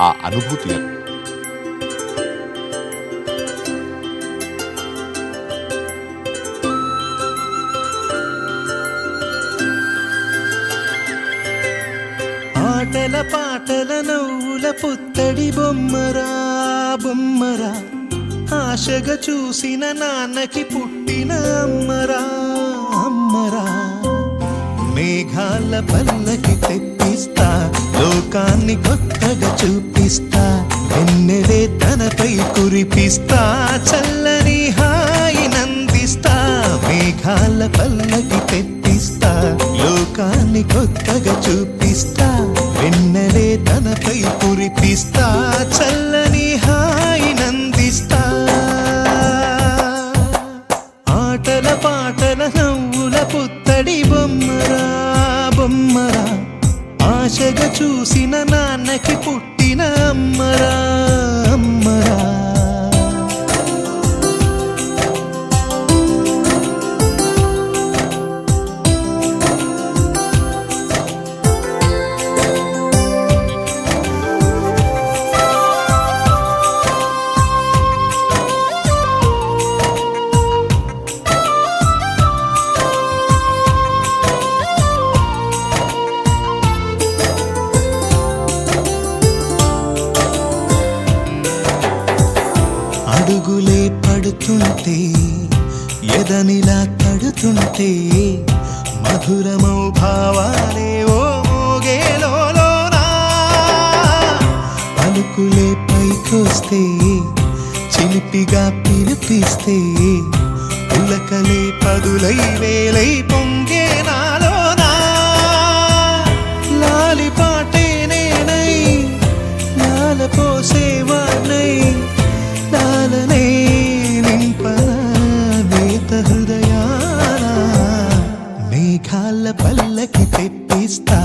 ఆ అనుభూతి. ఆటల పాటల నవ్వుల పుత్తడి బొమ్మరా బొమ్మరా, ఆశగా చూసిన నాన్నకి పుట్టిన అమ్మరా అమ్మరా. మేఘాల పల్లకి తెప్పిస్తా, లోకాన్ని కొత్తగా చూపిస్తా, వెన్నెలే తనపై కురిపిస్తా, చల్లని హాయి నందిస్తా. మేఘాల పల్లకి తెప్పిస్తా, లోకాన్ని కొత్తగా చూపిస్తా, వెన్నెలే తనపై కురిపిస్తా, చల్లని హాయి నందిస్తా. ఆటల పాటల నవ్వుల పుత్తడి బొమ్మరా బొమ్మరా, ఆశగా చూసిన నాన్నకి పుట్టిన అమ్మరా అమ్మరా. అడుగులే పడుతుంటే, ఎదనిలా తడుతుంటే, మధురమౌ భావాలే ఓ మోగేలోనా. పలుకులే పైకొస్తే, చిలిపిగా పిలిపిస్తే, పులకలే పదులై వేలై పొంగే నాలోనా. లాలి పాటే నేనై, లాల పోసేవాణ్ణై, లాలనే నింపన నేత హృదయాన. మేఘాల పల్లకి తెప్పిస్తా,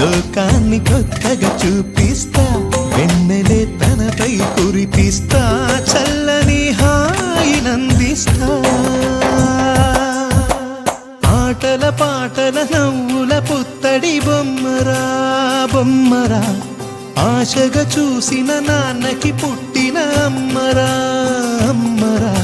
లోకాన్ని కొత్తగా చూపిస్తా, వెన్నెలే తనపై కురిపిస్తా, చల్లని హాయి నందిస్తా. ఆటల పాటల నవ్వుల పుత్తడి బొమ్మరా బొమ్మరా, ఆశగా చూసిన నాన్నకి పుట్టిన అమ్మరా అమ్మరా.